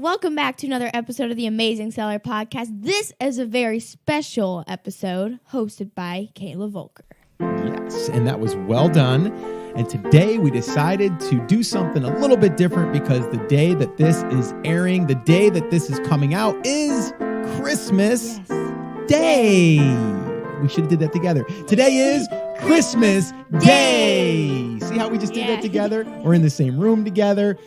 welcome back to another episode of the Amazing Seller Podcast. This is a very special episode hosted by Kayla Voelker. Yes, and that was well done. And today we decided to do something a little bit different because the day that this is airing, the day that this is coming out is Christmas Day. We should have did that together. Today is Christmas Day. See how we just did that together? We're in the same room together.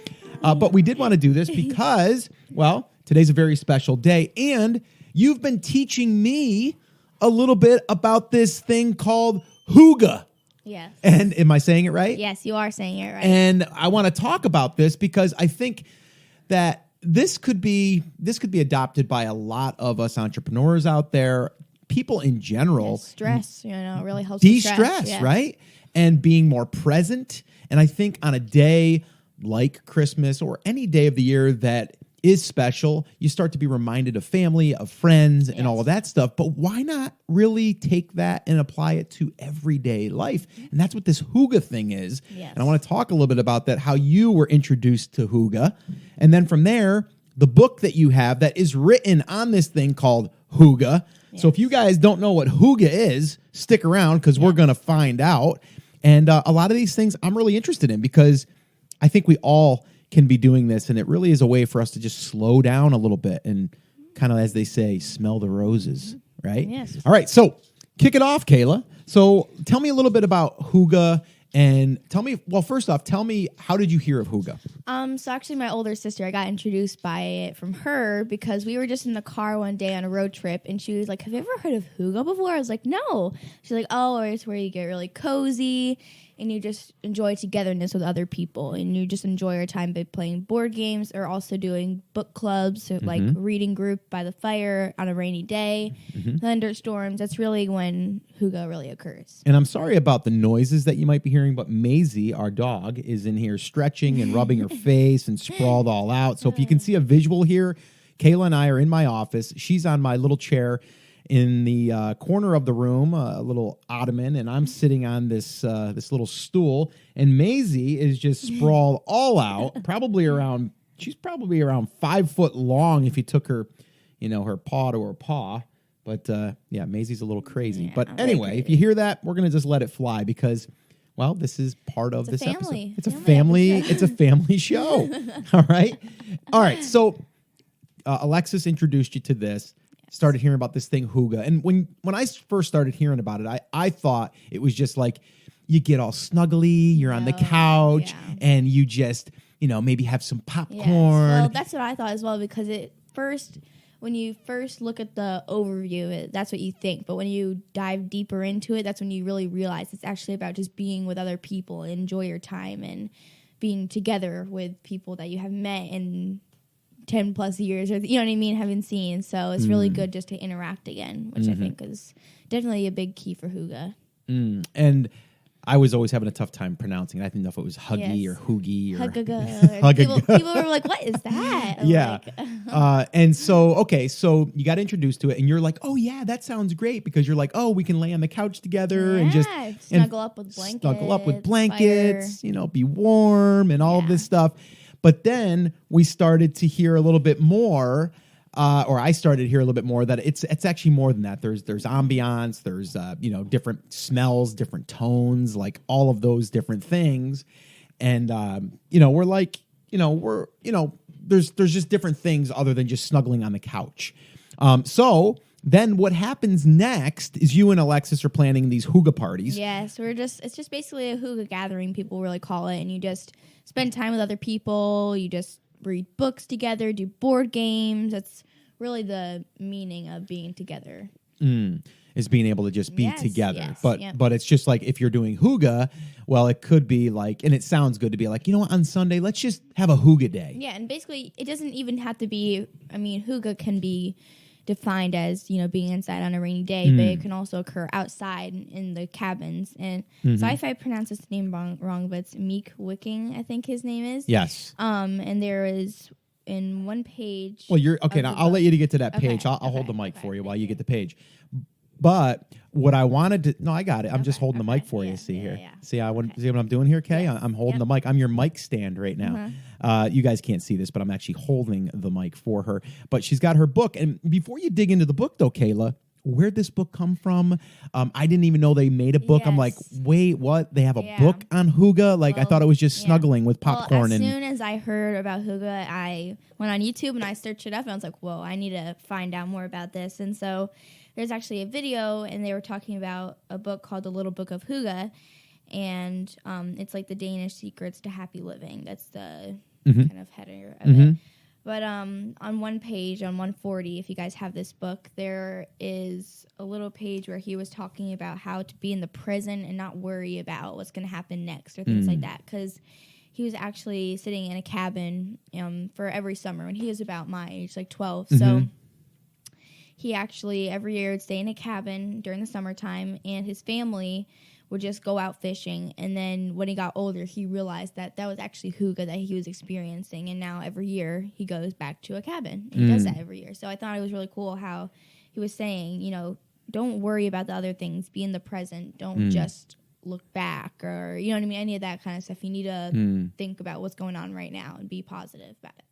But we did want to do this because, well, today's a very special day. And you've been teaching me a little bit about this thing called Hygge. Yes. And am I saying it right? Yes, you are saying it right. And I want to talk about this because I think that this could be adopted by a lot of us entrepreneurs out there, people in general. Stress, really helps de-stress, right? And being more present. And I think on a day like Christmas or any day of the year that is special, you start to be reminded of family, of friends, and all of that stuff. But why not really take that and apply it to everyday life? And that's what this Hygge thing is. Yes. And I want to talk a little bit about that, how you were introduced to Hygge. And then from there, the book that you have that is written on this thing called Hygge. Yes. So if you guys don't know what Hygge is, stick around because we're going to find out. And a lot of these things I'm really interested in because I think we all can be doing this, and it really is a way for us to just slow down a little bit and kind of, as they say, smell the roses, right? Yes. All right, so kick it off, Kayla. So tell me a little bit about Hygge, and first off, tell me, how did you hear of Hygge? So actually my older sister, I got introduced by it from her because we were just in the car one day on a road trip, and she was like, have you ever heard of Hygge before? I was like, no. She's like, oh, it's where you get really cozy, and you just enjoy togetherness with other people, and you just enjoy your time by playing board games or also doing book clubs, or like reading group by the fire on a rainy day, thunderstorms. That's really when Hygge really occurs. And I'm sorry about the noises that you might be hearing, but Maisie, our dog, is in here stretching and rubbing her face and sprawled all out. So if you can see a visual here, Kayla and I are in my office. She's on my little chair in the corner of the room, a little ottoman, and I'm sitting on this little stool, and Maisie is just sprawled all out, she's probably around 5 foot long if you took her, her paw to her paw. But Maisie's a little crazy. But anyway, if you hear that, we're going to just let it fly because, well, this is part of this episode. It's a family show. All right. So Alexis introduced you to this. Started hearing about this thing, Hygge. And when I first started hearing about it, I thought it was just like you get all snuggly, you're on the couch, and you just, maybe have some popcorn. Yes. Well, that's what I thought as well, because when you first look at the overview, that's what you think. But when you dive deeper into it, that's when you really realize it's actually about just being with other people and enjoy your time and being together with people that you have met in 10 plus years, or haven't seen. So it's really good just to interact again, which I think is definitely a big key for Hygge. And I was always having a tough time pronouncing it. I didn't know if it was Huggy or Hoogie or Hygge. People were like, what is that? And so you got introduced to it, and you're like, oh yeah, that sounds great, because you're like, oh, we can lay on the couch together and just snuggle up with blankets, fire. Be warm and all of this stuff. But then we started to hear a little bit more, or I started to hear a little bit more that it's actually more than that. There's ambiance, there's different smells, different tones, like all of those different things, and we're like, there's just different things other than just snuggling on the couch. So then what happens next is you and Alexis are planning these Hygge parties. Yes, it's just basically a Hygge gathering, people really call it, and you just spend time with other people, you just read books together, do board games. That's really the meaning of being together. Is being able to just be together. But it's just like if you're doing Hygge, well, it could be like, and it sounds good to be like, on Sunday, let's just have a Hygge day. Yeah, and basically it doesn't even have to be, Hygge can be defined as, being inside on a rainy day, but it can also occur outside in the cabins. And so if I pronounce his name wrong, but it's Meek Wicking, I think his name is. Yes. And there is in one page. Well, you're okay. Now I'll let you to get to that page. I'll hold the mic for you while you get the page. But what I wanted to, no, I got it. I'm just holding the mic for you. Yeah, See yeah, here. yeah. See, see what I'm doing here, Kay? Yes. I'm holding the mic. I'm your mic stand right now. You guys can't see this, but I'm actually holding the mic for her. But she's got her book. And before you dig into the book, though, Kayla, where'd this book come from? I didn't even know they made a book. I'm like, wait, what? They have a book on Hygge? Like, I thought it was just snuggling with popcorn. As soon as I heard about Hygge, I went on YouTube and I searched it up and I was like, whoa, I need to find out more about this. And so there's actually a video and they were talking about a book called The Little Book of Hygge. And it's like the Danish secrets to happy living. That's the kind of header of it. But on one page, on 140, if you guys have this book, there is a little page where he was talking about how to be in the present and not worry about what's going to happen next or things like that. Because he was actually sitting in a cabin for every summer when he was about my age, like 12. So he actually every year would stay in a cabin during the summertime, and his family would just go out fishing. And then when he got older, he realized that that was actually Hygge that he was experiencing. And now every year he goes back to a cabin. And he does that every year. So I thought it was really cool how he was saying, you know, don't worry about the other things. Be in the present. Don't just look back or, you know what I mean? Any of that kind of stuff. You need to think about what's going on right now and be positive about it.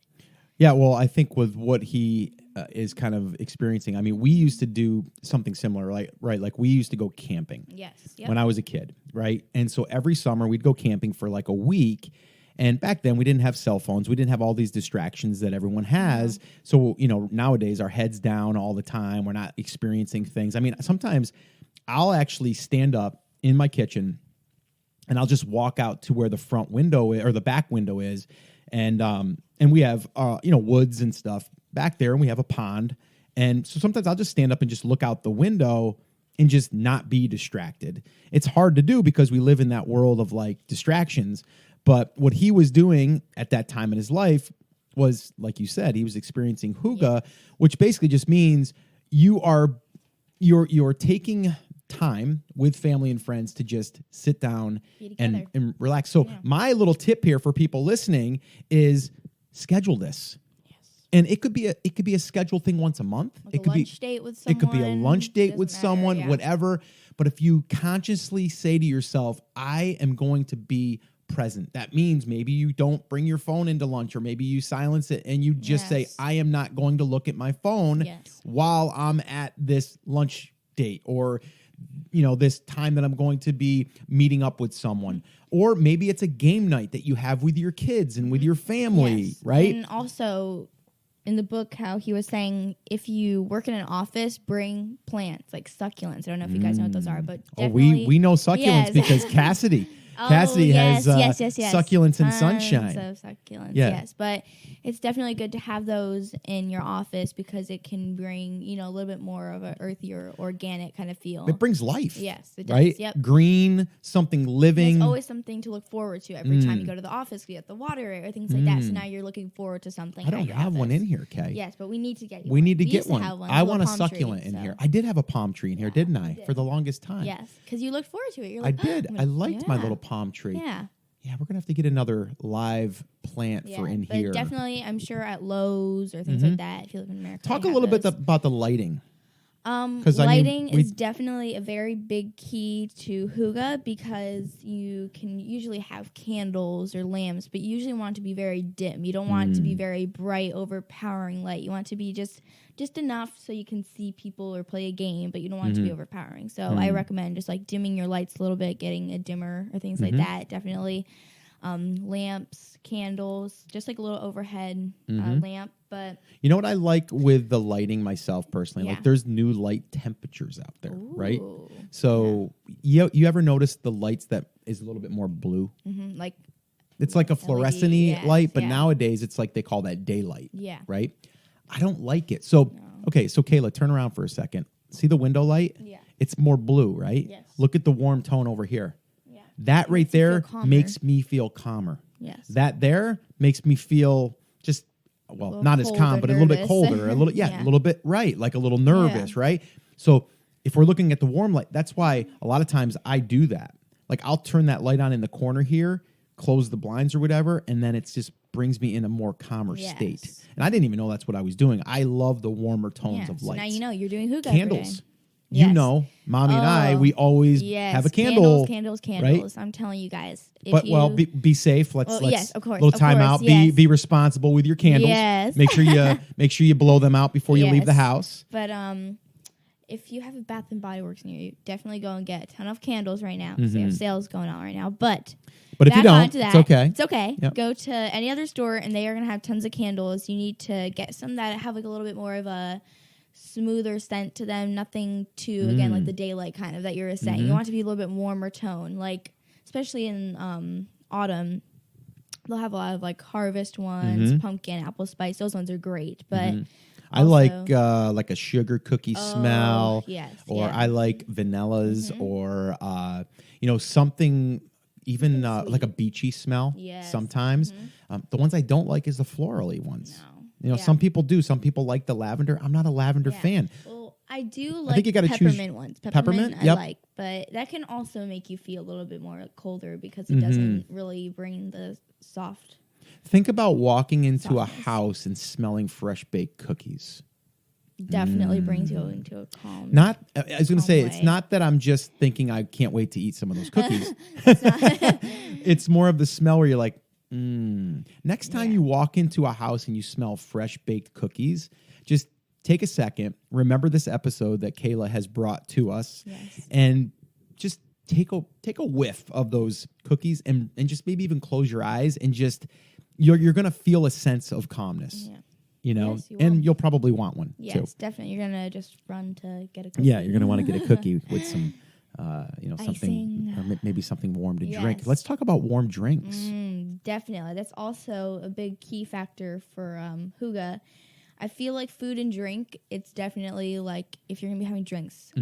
Yeah, well, I think with what he is kind of experiencing, I mean, we used to do something similar, like we used to go camping. Yes. When I was a kid, right? And so every summer we'd go camping for like a week. And back then we didn't have cell phones. We didn't have all these distractions that everyone has. So, you know, nowadays our head's down all the time. We're not experiencing things. I mean, sometimes I'll actually stand up in my kitchen and I'll just walk out to where the front window or the back window is. And we have, woods and stuff back there, and we have a pond. And so sometimes I'll just stand up and just look out the window and just not be distracted. It's hard to do because we live in that world of like distractions. But what he was doing at that time in his life was, like you said, he was experiencing Hygge, which basically just means you're taking time with family and friends to just sit down and relax. So my little tip here for people listening is schedule this. Yes. And it could be a scheduled thing once a month. Like it could be date with someone. It could be a lunch date with someone, whatever. But if you consciously say to yourself, I am going to be present. That means maybe you don't bring your phone into lunch, or maybe you silence it and you just say, I am not going to look at my phone while I'm at this lunch date, or this time that I'm going to be meeting up with someone. Or maybe it's a game night that you have with your kids and with your family, right? And also in the book, how he was saying, if you work in an office, bring plants like succulents. I don't know if you guys know what those are, but definitely. We know succulents because Cassidy has succulents and sunshine. So succulents, yes. But it's definitely good to have those in your office because it can bring, a little bit more of an earthier, organic kind of feel. It brings life. Yes, it does. Right? Yep. Green, something living. There's always something to look forward to every time you go to the office. You get the water or things like that. So now you're looking forward to something. I don't have one in here, Kay. Yes, but we need to get you We one. need to get one. I want a palm succulent tree, in here. I did have a palm tree in here, didn't I? For the longest time. Yes, because you looked forward to it. You're I like, did. I liked my little palm tree. Yeah. Yeah, we're going to have to get another live plant for in here. But definitely, I'm sure at Lowe's or things like that, if you live in America. Talk a little bit about the lighting. Lighting is definitely a very big key to Hygge because you can usually have candles or lamps, but you usually want it to be very dim. You don't want it to be very bright, overpowering light. You want it to be just enough so you can see people or play a game, but you don't want it to be overpowering. So I recommend just like dimming your lights a little bit, getting a dimmer or things like that. Definitely lamps, candles, just like a little overhead lamp. But you know what I like with the lighting myself personally? Like there's new light temperatures out there, right? So you ever notice the lights that is a little bit more blue? Like it's like a fluorescent-y light, but nowadays it's like they call that daylight. Yeah. Right? I don't like it. So, okay, so Kayla, turn around for a second. See the window light? Yeah. It's more blue, right? Yes. Look at the warm tone over here. Yeah. That right there makes me feel calmer. Yes. That there makes me feel just, not as calm, but a little bit colder. A little bit, right, like a little nervous, right? So if we're looking at the warm light, that's why a lot of times I do that. Like I'll turn that light on in the corner here, close the blinds or whatever, and then it's just brings me in a more calmer state. And I didn't even know that's what I was doing. I love the warmer tones of lights. So now you know you're doing Hygge. Candles. You Yes. know, Mommy and I, Oh, we always Yes, have a candle. Candles. right? I'm telling you guys. If But you, be safe. Let's yes, of course, little of time course, out. yes. Be responsible with your candles. Yes. Make sure you blow them out before you leave the Yes. house. But if you have a Bath and Body Works near you, definitely go and get a ton of candles right now. They have sales going on right now. But if you back on don't, to that, it's okay. It's okay. Yep. Go to any other store, and they are going to have tons of candles. You need to get some that have like a little bit more of a smoother scent to them. Nothing too, again, like the daylight kind of that you were saying. You want it to be a little bit warmer tone, like especially in autumn. They'll have a lot of like harvest ones, pumpkin, apple spice. Those ones are great, but. I like a sugar cookie smell. Yes, or I like vanillas or something even like a beachy smell. Yes. Sometimes the ones I don't like is the florally ones. No. Some people do. Some people like the lavender. I'm not a lavender fan. Well, I do I like think you gotta peppermint choose ones. peppermint? I Yep. like, but that can also make you feel a little bit more colder because it doesn't really bring the soft. Think about walking into a Softness. house and smelling fresh baked cookies. Definitely brings you into a calm. Not, I was going to say, it's way. not that I'm just thinking I can't wait to eat some of those cookies. It's more of the smell where you're like, Next time you walk into a house and you smell fresh baked cookies, just take a second, remember this episode that Kayla has brought to us, and just take a whiff of those cookies and just maybe even close your eyes and just you're going to feel a sense of calmness. Yeah. You know, Yes, you and will. you'll probably want one too. Yes, definitely. You're gonna just run to get a cookie. Yeah, you're going to want to get a cookie with some, something, Icing. or maybe something warm to drink. Yes. Let's talk about warm drinks. Definitely. That's also a big key factor for Hygge. I feel like food and drink, it's definitely like if you're going to be having drinks,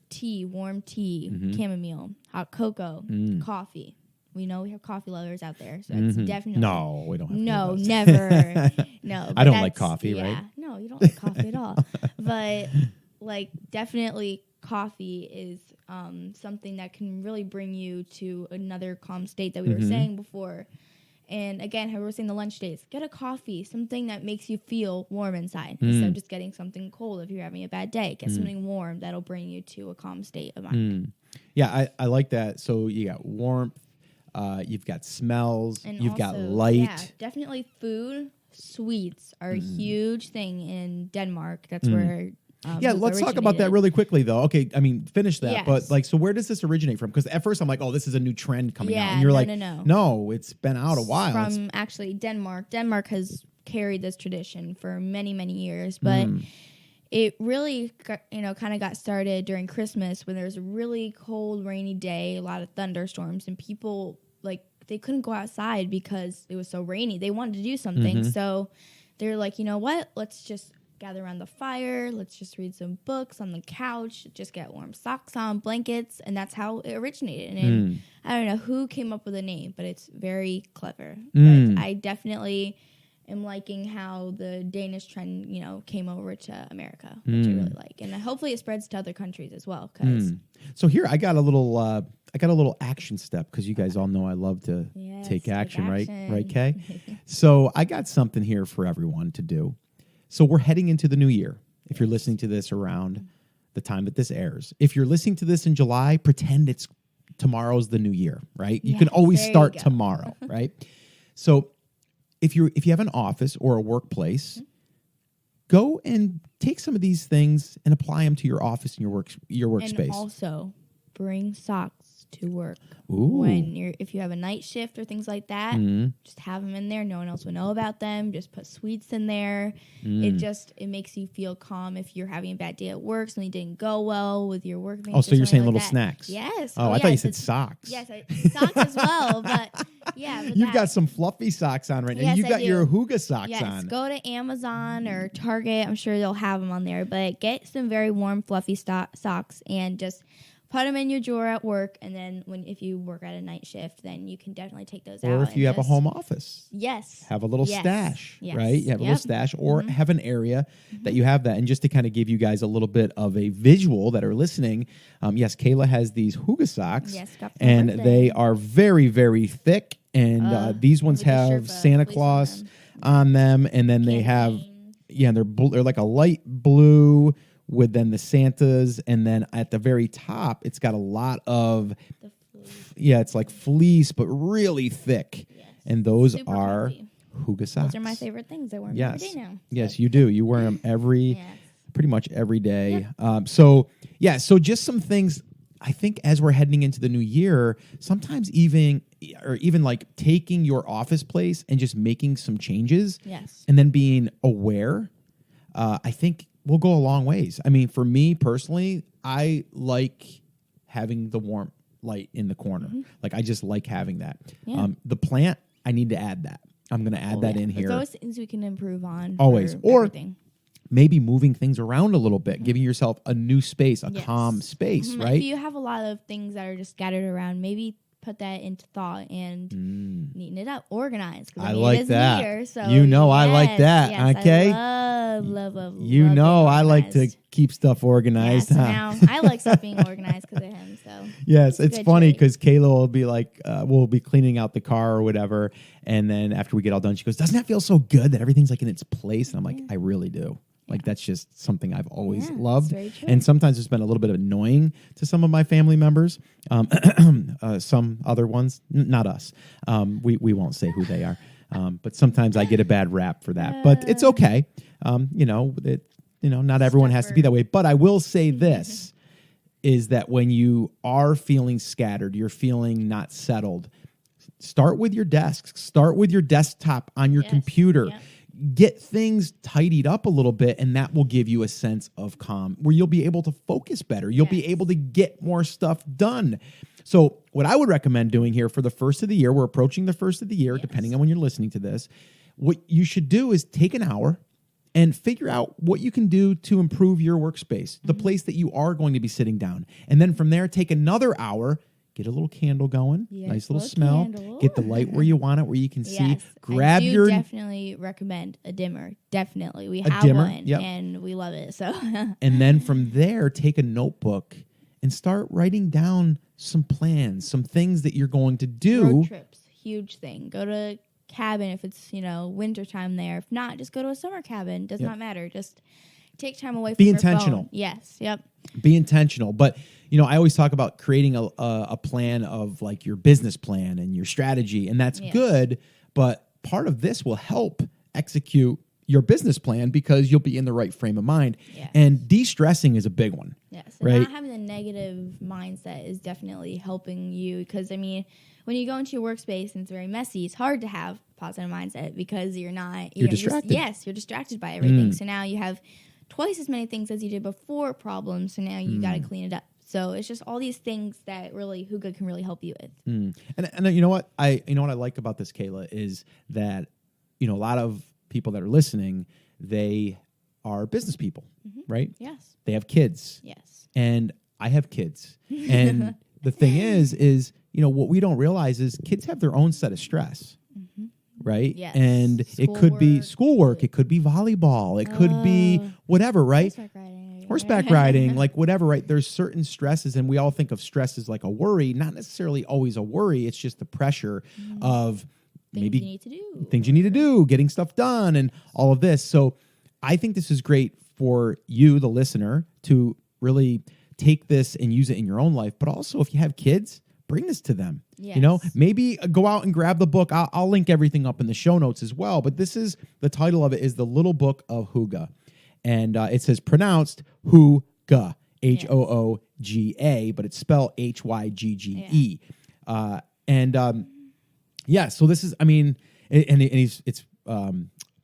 tea, warm tea, chamomile, hot cocoa, coffee. We know we have coffee lovers out there, so it's definitely... No, we don't have No, any of those. never. No. I don't like coffee, right? No, you don't like coffee at all. But, like, definitely coffee is something that can really bring you to another calm state that we were saying before. And, again, how we were saying the lunch days. Get a coffee, something that makes you feel warm inside instead of just getting something cold if you're having a bad day. Get something warm that'll bring you to a calm state of mind. Yeah, I like that. So you got warmth, you've got smells, And you've got also, light. Yeah, definitely food. Sweets are a huge thing in Denmark. That's where. Let's talk about that really quickly, though. Okay, I mean, finish that. Yes. But like, so where does this originate from? Because at first I'm like, oh, this is a new trend coming out, and you're like, no, it's been out a while. From actually Denmark. Denmark has carried this tradition for many, many years, but it really, kind of got started during Christmas when there was a really cold, rainy day, a lot of thunderstorms, and people they couldn't go outside because it was so rainy. They wanted to do something, so they're like, you know what? Let's just gather around the fire. Let's just read some books on the couch. Just get warm socks on, blankets, and that's how it originated. And I don't know who came up with the name, but it's very clever. But I definitely am liking how the Danish trend, came over to America, which I really like, and hopefully it spreads to other countries as well. Because So here I got a little action step because you guys all know I love to take action, right, Kay? So I got something here for everyone to do. So we're heading into the new year. If you're listening to this around the time that this airs, if you're listening to this in July, pretend it's tomorrow's the new year, right? You can always start tomorrow, right? So if you have an office or a workplace, go and take some of these things and apply them to your office and your workspace. And also bring socks to work. Ooh. If you have a night shift or things like that, just have them in there. No one else will know about them. Just put sweets in there. It makes you feel calm if you're having a bad day at work, something didn't go well with your workmates. Oh, so you're saying like little that. snacks? Yes. Oh, I thought you said socks. Yes, socks as well. But yeah, You've got some fluffy socks on right now. Yes, You've got I do. your Hygge socks yes, on. Go to Amazon or Target. I'm sure they'll have them on there. But get some very warm, fluffy socks and just put them in your drawer at work, and then if you work at a night shift, then you can definitely take those out. Or if you have a home office. Yes. Have a little stash, yes. right? You have a little stash, or have an area that you have that. And just to kind of give you guys a little bit of a visual that are listening, yes, Kayla has these Hygge socks, got for my and birthday. they are very, very thick. And these ones with the have Sherpa Santa fleece Claus on them, and then they have, Campaign. they're like a light blue with then the Santas, and then at the very top, it's got a lot of, it's like fleece, but really thick. Yes. And those Super are comfy. Hygge socks. Those are my favorite things. I wear them Yes. every day now. Yes, you do. You wear them Yes. pretty much every day. So just some things. I think as we're heading into the new year, sometimes even like taking your office place and just making some changes, Yes. and then being aware, I think will go a long ways. I mean, for me personally, I like having the warm light in the corner. Like I just like having that. Yeah. The plant, I need to add that. I'm going to add that in here. There's always things we can improve on. Always. For Or everything. maybe moving things around a little bit, giving yourself a new space, a Yes. calm space, If right? you have a lot of things that are just scattered around, maybe put that into thought and neaten it up, organize. I like that. Neater, so I like that. Yes, okay. I love I like to keep stuff organized. So huh? now I like stuff being organized because of him. So Yes, it's good funny trait. because Kayla will be like, we'll be cleaning out the car or whatever, and then after we get all done, she goes, "Doesn't that feel so good that everything's like in its place?" And I'm like, "I really do." Like that's just something I've always loved, very true. and sometimes it's been a little bit annoying to some of my family members. Some other ones, not us. We won't say who they are, but sometimes I get a bad rap for that. But it's okay. Not everyone has to be that way. But I will say this: is that when you are feeling scattered, you're feeling not settled. Start with your desk. Start with your desktop on your computer. Yep. Get things tidied up a little bit, and that will give you a sense of calm where you'll be able to focus better. You'll be able to get more stuff done. So what I would recommend doing here for the first of the year, we're approaching the first of the year, depending on when you're listening to this, what you should do is take an hour and figure out what you can do to improve your workspace, the place that you are going to be sitting down. And then from there, take another hour, get a little candle going, nice little smell, candle. get the light where you want it, where you can see. Grab your. Definitely recommend a dimmer. Definitely, we have dimmer, one, and we love it. So, and then from there, take a notebook and start writing down some plans, some things that you're going to do. road trips, huge thing. Go to cabin if it's winter time there. If not, just go to a summer cabin. Does not matter. Just take time away from Be your intentional. phone. Yes. Yep. Be intentional. But, I always talk about creating a plan of like your business plan and your strategy, and that's good. But part of this will help execute your business plan because you'll be in the right frame of mind. Yes. And de-stressing is a big one. Yes. Right? And not having a negative mindset is definitely helping you because, when you go into your workspace and it's very messy, it's hard to have a positive mindset because you're distracted. You're distracted by everything. So now you have twice as many things as you did before problems. So now you got to clean it up. So it's just all these things that really Hygge can really help you with. And you know what I like about this, Kayla, is that a lot of people that are listening, they are business people, right? Yes. They have kids. Yes. And I have kids. And the thing is what we don't realize is kids have their own set of stress. Right? Yes. And it could be schoolwork, it could be volleyball, it could be whatever, right? Horseback riding, like whatever, right? There's certain stresses, and we all think of stress as like a worry, not necessarily always a worry. It's just the pressure of maybe things you need to do, getting stuff done, and all of this. So I think this is great for you, the listener, to really take this and use it in your own life. But also, if you have kids, bring this to them. Yes. Maybe go out and grab the book. I'll link everything up in the show notes as well. But this is the title of it is The Little Book of Hygge. And it says pronounced Hygge, Hooga, but it's spelled Hyggge. So this is, it's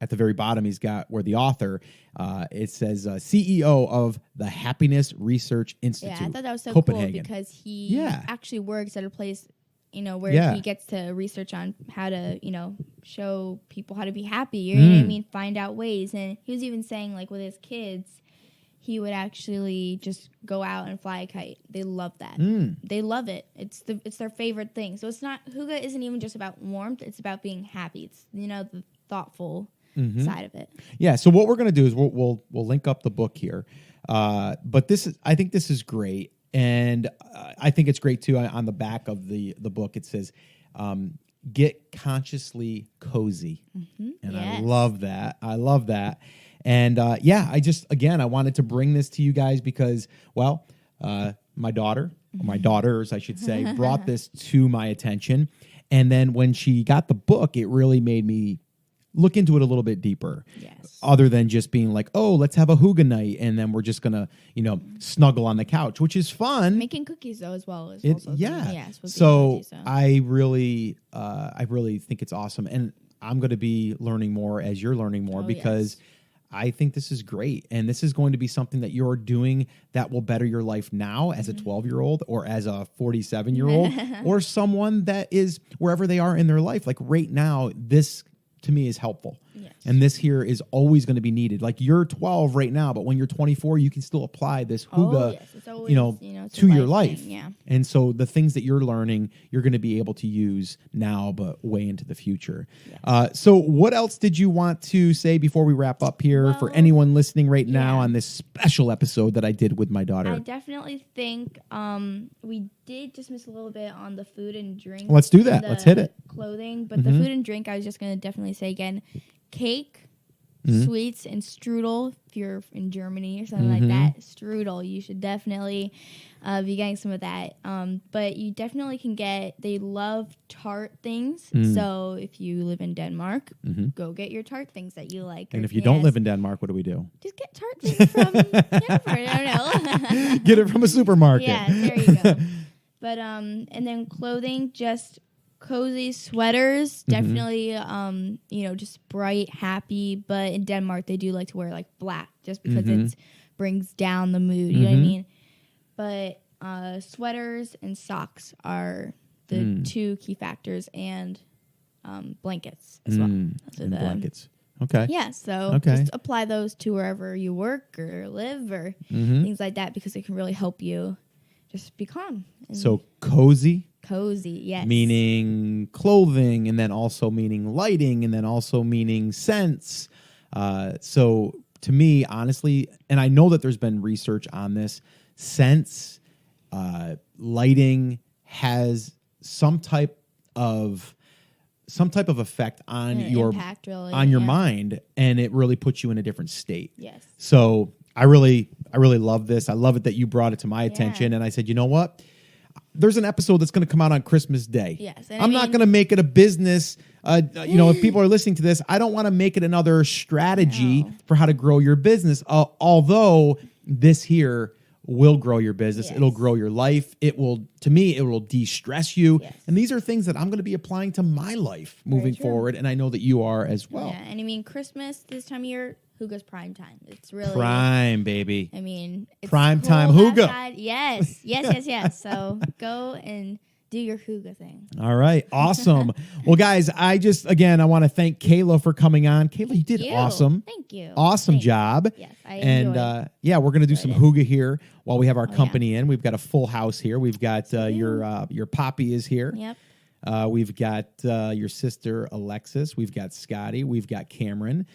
at the very bottom, he's got where the author, it says CEO of the Happiness Research Institute. Yeah, I thought that was so Copenhagen. cool because he actually works at a place, where he gets to research on how to, show people how to be happy. You know what I mean? Find out ways. And he was even saying, like, with his kids, he would actually just go out and fly a kite. They love that. They love it. It's their favorite thing. So it's not, Hygge isn't even just about warmth. It's about being happy. It's, the thoughtful side of it. Yeah. So what we're going to do is we'll link up the book here. But I think this is great. And I think it's great too. On the back of the book, it says, get consciously cozy. And I love that. And I wanted to bring this to you guys because, well, my daughters, I should say, brought this to my attention. And then when she got the book, it really made me look into it a little bit deeper. Yes. Other than just being like, oh, let's have a hygge night, and then we're just gonna, snuggle on the couch, which is fun. Making cookies though as well. So I really think it's awesome, and I'm going to be learning more as you're learning more because I think this is great, and this is going to be something that you're doing that will better your life now as a 12-year-old or as a 47-year-old or someone that is wherever they are in their life. Like right now, this to me is helpful. Yes. And this here is always going to be needed. Like you're 12 right now, but when you're 24, you can still apply this hygge, to your life. Thing, yeah. And so the things that you're learning, you're going to be able to use now, but way into the future. Yes. So what else did you want to say before we wrap up here for anyone listening right now on this special episode that I did with my daughter? I definitely think we did just miss a little bit on the food and drink. Let's do that. Let's hit it. Clothing, but the food and drink, I was just going to definitely say again, cake, sweets, and strudel. If you're in Germany or something like that, strudel, you should definitely be getting some of that. But you definitely can they love tart things. So if you live in Denmark, go get your tart things that you like. And if you don't live in Denmark, what do we do? Just get tart things from Denmark. I don't know. Get it from a supermarket. Yeah, there you go. But and then clothing, just cozy sweaters, definitely just bright, happy, but in Denmark they do like to wear like black just because it brings down the mood, you know what I mean? But sweaters and socks are the two key factors, and blankets as well. Blankets. Okay. Yeah, so just apply those to wherever you work or live or things like that, because it can really help you just be calm. So cozy, yes. Meaning clothing, and then also meaning lighting, and then also meaning scents. So to me, honestly, and I know that there's been research on this, scents, lighting has some type of effect on your impact, really, on your mind, and it really puts you in a different state. Yes. So I really love this. I love it that you brought it to my attention, and I said, you know what? There's an episode that's going to come out on Christmas Day. Yes, I'm not going to make it a business. If people are listening to this, I don't want to make it another strategy for how to grow your business. Although this here will grow your business. Yes. It'll grow your life. It will de-stress you. Yes. And these are things that I'm going to be applying to my life moving forward. And I know that you are as well. Yeah, and I mean, Christmas this time of year, hygge's prime time. It's really prime, baby. I mean, it's prime cool time hygge. Yes. So go and do your hygge thing. All right. Awesome. Well, guys, I want to thank Kayla for coming on. Kayla, you did awesome. Thank you. Awesome job. Yes, I enjoyed it. We're going to do some hygge here while we have our company in. We've got a full house here. We've got your Poppy is here. Yep. We've got your sister, Alexis. We've got Scotty. We've got Cameron,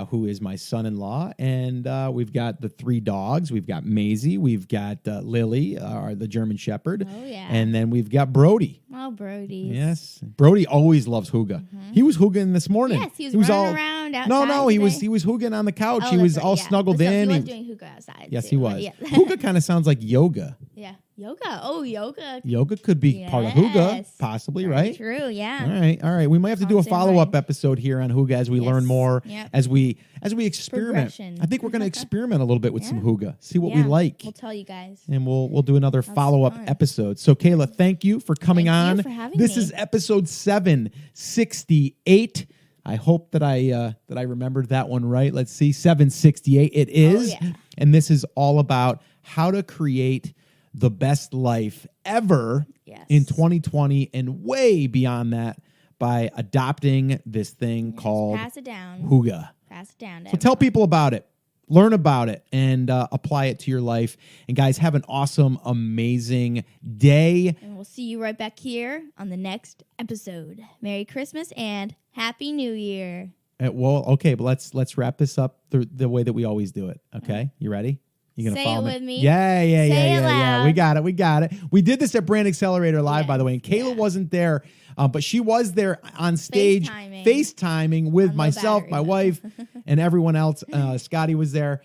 who is my son-in-law. And we've got the 3 dogs. We've got Maisie. We've got Lily, the German Shepherd. Oh, yeah. And then we've got Brody. Oh, Brody. Yes. Brody always loves hygge. He was hygging this morning. Yes, he was running around outside. No, he was hygging on the couch. He was all snuggled in. He was doing hygge outside. Yes, he was. Yeah. Hygge kind of sounds like yoga. Yeah. Yoga. Oh, yoga. Yoga could be part of hygge, possibly, right? True, yeah. All right. We might have to do a follow-up episode here on hygge as we learn more, as we experiment. I think we're going to experiment a little bit with some hygge, see what we like. We'll tell you guys. And we'll do another follow-up episode. So, Kayla, thank you for coming on. Thank you for having this me. is episode 768. I hope that I remembered that one right. Let's see, 768. It is. Oh, yeah. And this is all about how to create the best life ever in 2020 and way beyond that by adopting this thing called pass it down. Hygge. Pass it down. So tell people about it. Learn about it and apply it to your life. And guys, have an awesome, amazing day. And we'll see you right back here on the next episode. Merry Christmas and Happy New Year. Well, okay, but let's wrap this up the way that we always do it. Okay, you ready? You gonna Say follow it with me. Yeah. Say it loud. We got it. We did this at Brand Accelerator Live, by the way, and Kayla Yeah. wasn't there, but she was there on stage, FaceTiming with On low myself, battery my mode. wife, and everyone else. Scotty was there.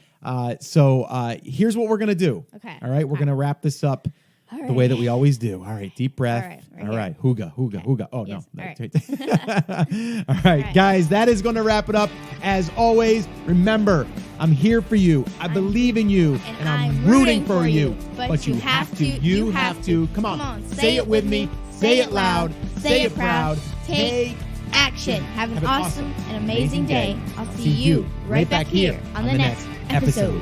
So here's what we're gonna do. Okay. All right, we're gonna wrap this up. All The way that right. we always do. All right, deep breath. All right, right All here. right, hooga. Oh, Yes, no. all right. All right, guys, that is going to wrap it up. As always, remember, I'm here for you. I believe in you, and I'm rooting for you. But you have to. You have to. Come on. Say it with me. Say it loud. Say it proud. Take action. Have an awesome and amazing day. I'll see you right back here on the next episode.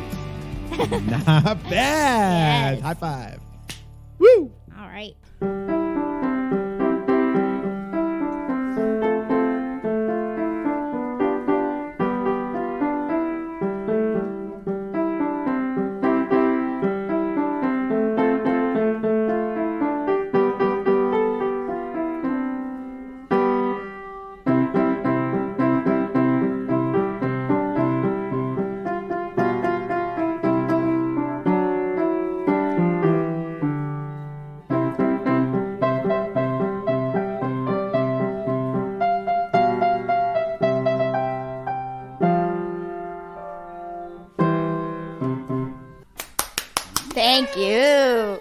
Not bad. Yes. High five. Woo! All right. Thank you.